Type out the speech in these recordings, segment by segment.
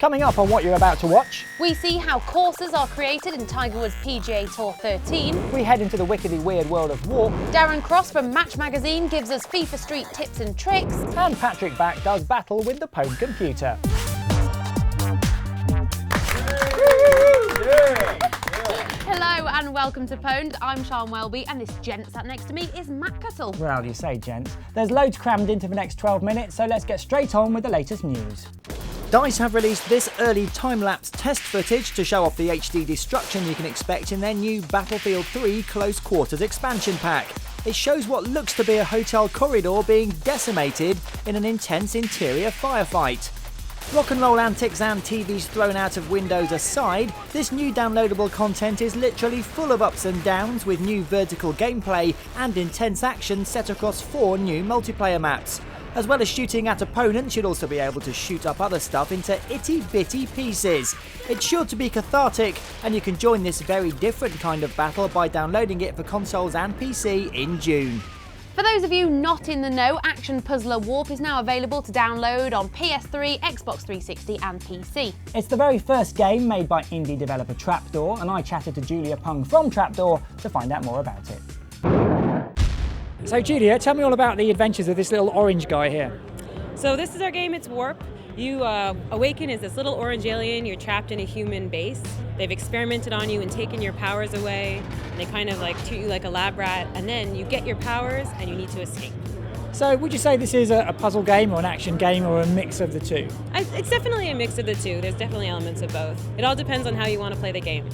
Coming up on what you're about to watch, we see how courses are created in Tiger Woods PGA Tour 13. we head into the wickedly weird world of Warp, Darren Cross from Match Magazine gives us FIFA Street tips and tricks. and Patrick Bach does battle with the PWNED Computer. Hello and welcome to PWNED. I'm Sian Welby and this gent sat next to me is Matt Cuttle. Well, you say, gents. There's loads crammed into the next 12 minutes, so let's get straight on with the latest news. DICE have released this early time-lapse test footage to show off the HD destruction you can expect in their new Battlefield 3 Close Quarters expansion pack. It shows what looks to be a hotel corridor being decimated in an intense interior firefight. Rock and roll antics and TVs thrown out of windows aside, this new downloadable content is literally full of ups and downs with new vertical gameplay and intense action set across 4 new multiplayer maps. As well as shooting at opponents, you'll also be able to shoot up other stuff into itty-bitty pieces. It's sure to be cathartic, and you can join this very different kind of battle by downloading it for consoles and PC in June. For those of you not in the know, Action Puzzler Warp is now available to download on PS3, Xbox 360 and PC. It's the very first game made by indie developer Trapdoor, and I chatted to Julia Pung from Trapdoor to find out more about it. So Julia, tell me all about the adventures of this little orange guy here. So this is our game, it's Warp. You awaken as this little orange alien, you're trapped in a human base. They've experimented on you and taken your powers away, and they kind of like treat you like a lab rat, and then you get your powers and you need to escape. So would you say this is a puzzle game or an action game or a mix of the two? It's definitely a mix of the two. There's definitely elements of both. It all depends on how you want to play the game.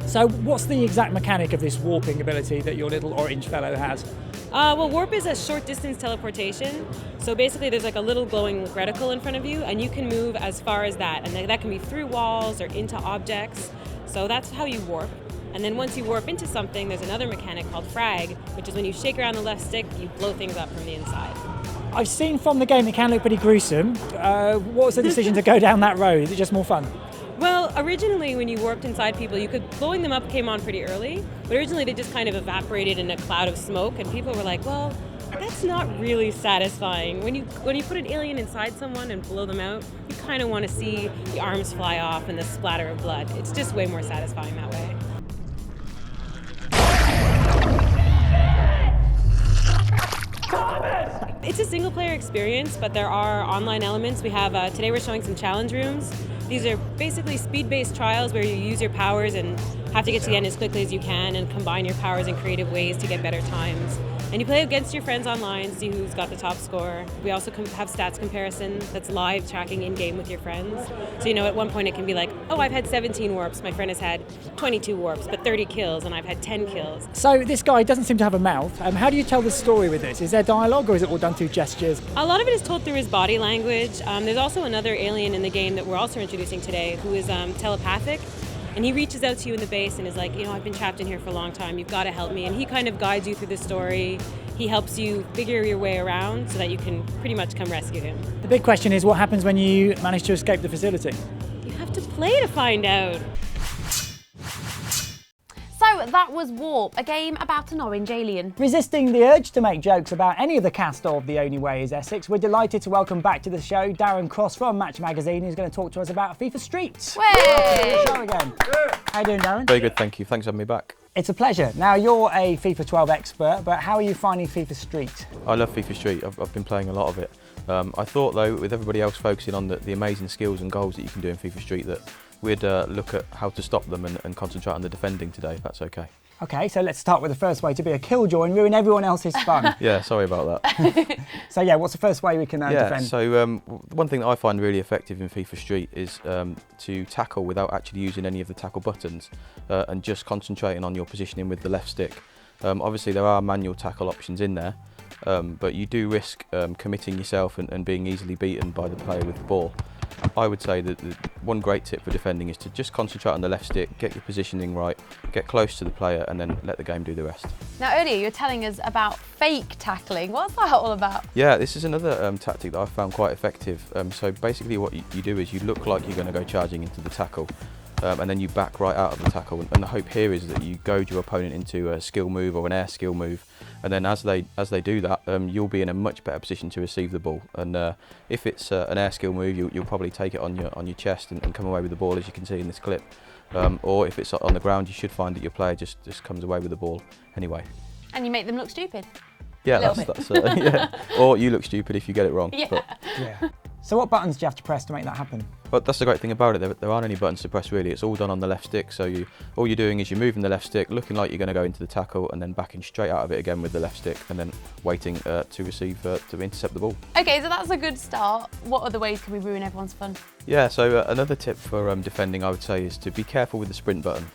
So what's the exact mechanic of this warping ability that your little orange fellow has? Well, warp is a short distance teleportation. So basically there's like a little glowing reticle in front of you and you can move as far as that. And that can be through walls or into objects. So that's how you warp. And then once you warp into something, there's another mechanic called frag, which is when you shake around the left stick, you blow things up from the inside. I've seen from the game it can look pretty gruesome. What was the decision to go down that road? Is it just more fun? Well, originally when you warped inside people, blowing them up came on pretty early, but originally they just kind of evaporated in a cloud of smoke, and people were like, well, that's not really satisfying. When you put an alien inside someone and blow them out, you kind of want to see the arms fly off and the splatter of blood. It's just way more satisfying that way. It's a single player experience, but there are online elements. We have, today we're showing some challenge rooms. These are basically speed-based trials where you use your powers and have to get to the end as quickly as you can and combine your powers in creative ways to get better times. And you play against your friends online to see who's got the top score. We also have stats comparison that's live tracking in-game with your friends. So at one point it can be like, oh, I've had 17 warps, my friend has had 22 warps, but 30 kills, and I've had 10 kills. So this guy doesn't seem to have a mouth. How do you tell the story with this? Is there dialogue or is it all done through gestures? A lot of it is told through his body language. There's also another alien in the game that we're also introducing today who is telepathic. And he reaches out to you in the base and is like, I've been trapped in here for a long time, you've got to help me. And he kind of guides you through the story. He helps you figure your way around so that you can pretty much come rescue him. The big question is what happens when you manage to escape the facility? You have to play to find out. So that was Warp, a game about an orange alien. Resisting the urge to make jokes about any of the cast of The Only Way is Essex, we're delighted to welcome back to the show Darren Cross from Match Magazine, who's going to talk to us about FIFA Street. Way! Show again. How you doing, Darren? Very good, thank you. Thanks for having me back. It's a pleasure. Now, you're a FIFA 12 expert, but how are you finding FIFA Street? I love FIFA Street. I've been playing a lot of it. I thought, though, with everybody else focusing on the amazing skills and goals that you can do in FIFA Street, that we'd look at how to stop them and concentrate on the defending today, if that's okay. Okay, so let's start with the first way to be a killjoy and ruin everyone else's fun. Yeah, sorry about that. So yeah, what's the first way we can defend? So one thing that I find really effective in FIFA Street is to tackle without actually using any of the tackle buttons and just concentrating on your positioning with the left stick. Obviously there are manual tackle options in there, but you do risk committing yourself and being easily beaten by the player with the ball. I would say that one great tip for defending is to just concentrate on the left stick, get your positioning right, get close to the player and then let the game do the rest. Now earlier you were telling us about fake tackling. What's that all about? Yeah, this is another tactic that I've found quite effective. So basically what you do is you look like you're going to go charging into the tackle. and then you back right out of the tackle. And the hope here is that you goad your opponent into a skill move or an air skill move, and then as they do that, you'll be in a much better position to receive the ball. And if it's an air skill move, you'll probably take it on your chest and come away with the ball, as you can see in this clip. Or if it's on the ground, you should find that your player just comes away with the ball anyway. And you make them look stupid. Yeah, that's yeah. Or you look stupid if you get it wrong. Yeah. Yeah. So what buttons do you have to press to make that happen? But that's the great thing about it. There aren't any buttons to press really. It's all done on the left stick. So all you're doing is you're moving the left stick, looking like you're going to go into the tackle, and then backing straight out of it again with the left stick, and then waiting to receive to intercept the ball. Okay, so that's a good start. What other ways can we ruin everyone's fun? Yeah, so another tip for defending, I would say, is to be careful with the sprint button.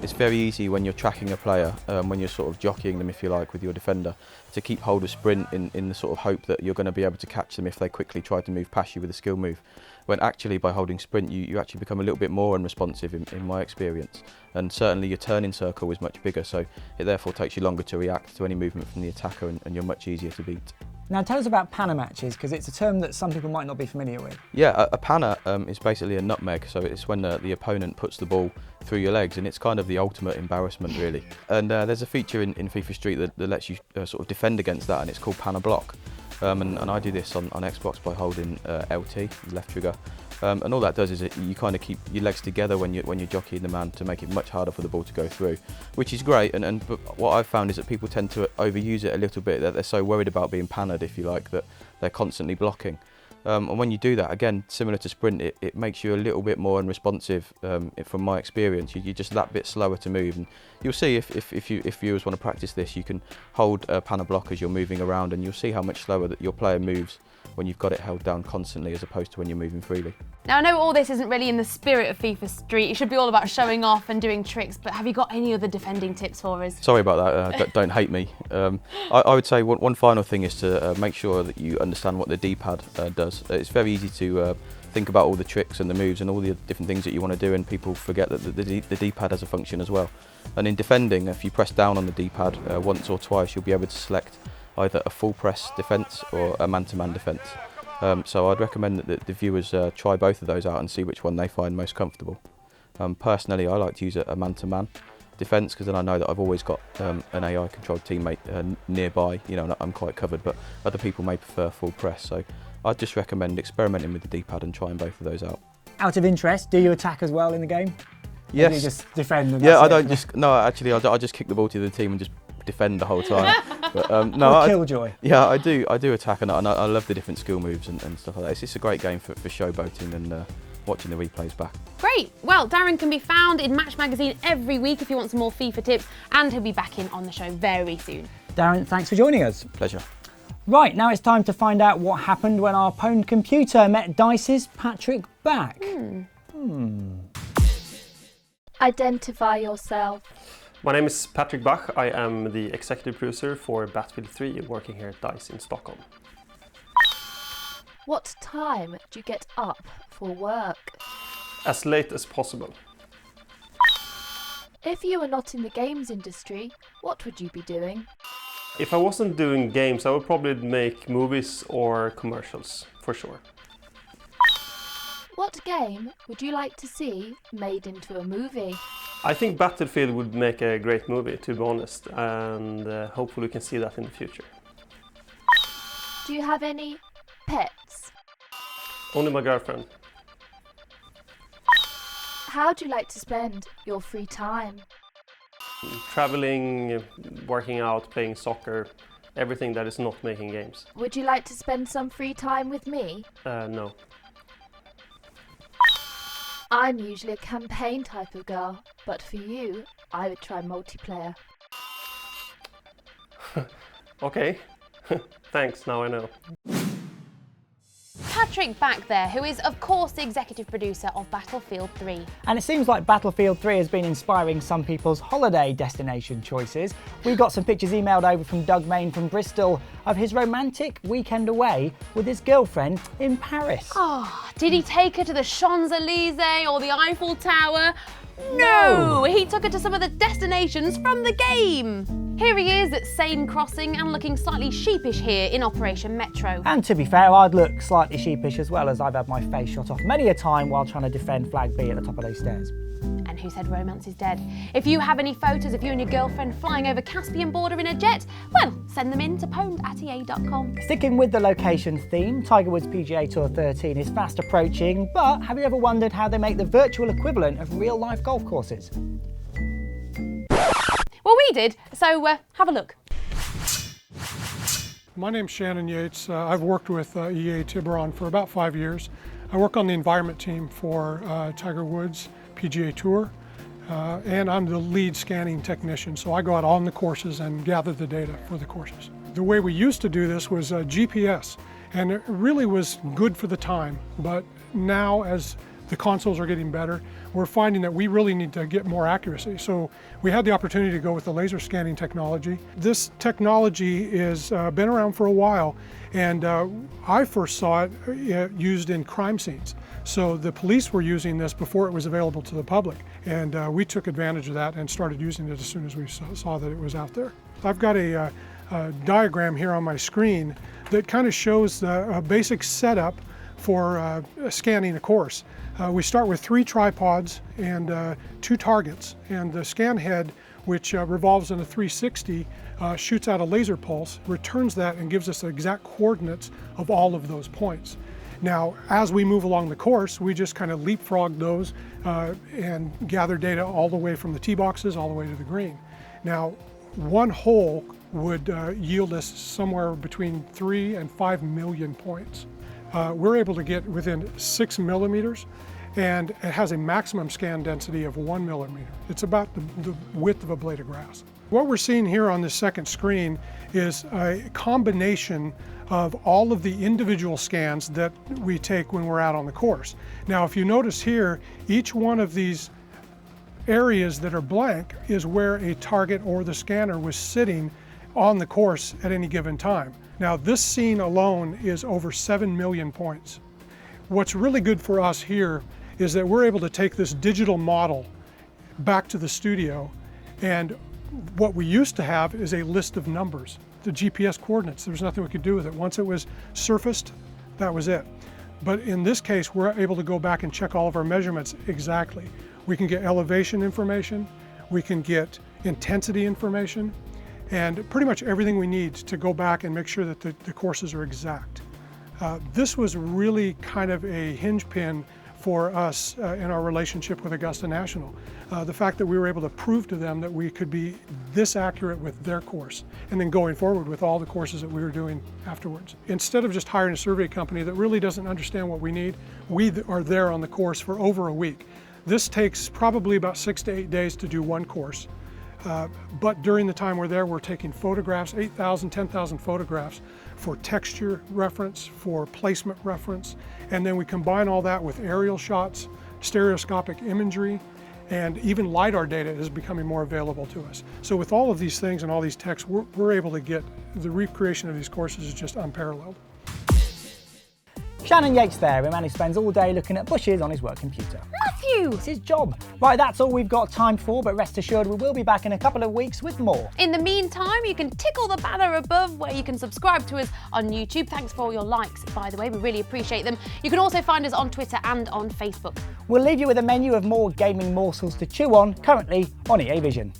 It's very easy when you're tracking a player, when you're sort of jockeying them, if you like, with your defender, to keep hold of sprint in the sort of hope that you're going to be able to catch them if they quickly try to move past you with a skill move. When actually by holding sprint, you actually become a little bit more unresponsive in my experience. And certainly your turning circle is much bigger, so it therefore takes you longer to react to any movement from the attacker, and you're much easier to beat. Now tell us about panna matches, because it's a term that some people might not be familiar with. Yeah, a panna is basically a nutmeg, so it's when the opponent puts the ball through your legs, and it's kind of the ultimate embarrassment really. And there's a feature in FIFA Street that lets you sort of defend against that, and it's called panna block. And I do this on Xbox by holding LT, left trigger. And all that does is you kind of keep your legs together when you're jockeying the man to make it much harder for the ball to go through, which is great. But what I've found is that people tend to overuse it a little bit, that they're so worried about being pannered, if you like, that they're constantly blocking. And when you do that, again, similar to sprint, it makes you a little bit more unresponsive. From my experience, you're just that bit slower to move. And you'll see if viewers want to practice this, you can hold a panna block as you're moving around, and you'll see how much slower that your player moves when you've got it held down constantly, as opposed to when you're moving freely. Now I know all this isn't really in the spirit of FIFA Street. It should be all about showing off and doing tricks, but have you got any other defending tips for us? Sorry about that, don't hate me. I would say one final thing is to make sure that you understand what the D-pad does. It's very easy to think about all the tricks and the moves and all the different things that you want to do, and people forget that the D-pad has a function as well. And in defending, if you press down on the D-pad once or twice, you'll be able to select either a full press defence or a man-to-man defence. So I'd recommend that the viewers try both of those out and see which one they find most comfortable. Personally, I like to use a man-to-man defence, because then I know that I've always got an AI-controlled teammate nearby, and I'm quite covered, but other people may prefer full press. So I'd just recommend experimenting with the D-pad and trying both of those out. Out of interest, do you attack as well in the game? Yes. Or do you just defend? And Yeah, that's I just kick the ball to the team and just defend the whole time. But, killjoy. Yeah, I do attack, and I love the different skill moves and stuff like that. It's just a great game for showboating and watching the replays back. Great. Well, Darren can be found in Match Magazine every week if you want some more FIFA tips, and he'll be back in on the show very soon. Darren, thanks for joining us. Pleasure. Right, now it's time to find out what happened when our PWNED Computer met Dice's Patrick Bach. Identify yourself. My name is Patrick Bach. I am the executive producer for Battlefield 3, working here at DICE in Stockholm. What time do you get up for work? As late as possible. If you were not in the games industry, what would you be doing? If I wasn't doing games, I would probably make movies or commercials, for sure. What game would you like to see made into a movie? I think Battlefield would make a great movie, to be honest, and hopefully we can see that in the future. Do you have any pets? Only my girlfriend. How do you like to spend your free time? Traveling, working out, playing soccer, everything that is not making games. Would you like to spend some free time with me? No. I'm usually a campaign type of girl, but for you, I would try multiplayer. Okay, thanks, now I know. Patrick Bach there, who is of course the executive producer of Battlefield 3. And it seems like Battlefield 3 has been inspiring some people's holiday destination choices. We got some pictures emailed over from Doug Main from Bristol of his romantic weekend away with his girlfriend in Paris. Oh, did he take her to the Champs-Elysees or the Eiffel Tower? No! He took her to some of the destinations from the game. Here he is at Seine Crossing and looking slightly sheepish here in Operation Metro. And to be fair, I'd look slightly sheepish as well, as I've had my face shot off many a time while trying to defend Flag B at the top of those stairs. And who said romance is dead? If you have any photos of you and your girlfriend flying over Caspian border in a jet, well, send them in to pwned@ea.com. Sticking with the locations theme, Tiger Woods PGA Tour 13 is fast approaching, but have you ever wondered how they make the virtual equivalent of real-life golf courses? Well, we did, so have a look. My name's Shannon Yates. I've worked with EA Tiburon for about 5 years. I work on the environment team for Tiger Woods PGA Tour, and I'm the lead scanning technician, so I go out on the courses and gather the data for the courses. The way we used to do this was GPS, and it really was good for the time, but now as the consoles are getting better, we're finding that we really need to get more accuracy. So we had the opportunity to go with the laser scanning technology. This technology has been around for a while, and I first saw it used in crime scenes. So the police were using this before it was available to the public, and we took advantage of that and started using it as soon as we saw that it was out there. I've got a diagram here on my screen that kind of shows the basic setup for scanning a course. We start with 3 tripods and 2 targets, and the scan head, which revolves in a 360, shoots out a laser pulse, returns that, and gives us the exact coordinates of all of those points. Now, as we move along the course, we just kind of leapfrog those and gather data all the way from the tee boxes all the way to the green. Now, one hole would yield us somewhere between 3 and 5 million points. We're able to get within 6 millimeters, and it has a maximum scan density of 1 millimeter. It's about the width of a blade of grass. What we're seeing here on this second screen is a combination of all of the individual scans that we take when we're out on the course. Now, if you notice here, each one of these areas that are blank is where a target or the scanner was sitting on the course at any given time. Now, this scene alone is over 7 million points. What's really good for us here is that we're able to take this digital model back to the studio, and what we used to have is a list of numbers, the GPS coordinates. There's nothing we could do with it. Once it was surfaced, that was it. But in this case, we're able to go back and check all of our measurements exactly. We can get elevation information, we can get intensity information, and pretty much everything we need to go back and make sure that the courses are exact. This was really kind of a hinge pin for us in our relationship with Augusta National. The fact that we were able to prove to them that we could be this accurate with their course, and then going forward with all the courses that we were doing afterwards. Instead of just hiring a survey company that really doesn't understand what we need, we are there on the course for over a week. This takes probably about 6 to 8 days to do one course. But during the time we're there, we're taking photographs, 8,000, 10,000 photographs for texture reference, for placement reference, and then we combine all that with aerial shots, stereoscopic imagery, and even LiDAR data is becoming more available to us. So with all of these things and all these techs, we're able to get the recreation of these courses is just unparalleled. Shannon Yates there, a man who spends all day looking at bushes on his work computer. Matthew! It's his job. Right, that's all we've got time for, but rest assured we will be back in a couple of weeks with more. In the meantime, you can tickle the banner above where you can subscribe to us on YouTube. Thanks for all your likes, by the way, we really appreciate them. You can also find us on Twitter and on Facebook. We'll leave you with a menu of more gaming morsels to chew on, currently on EA Vision.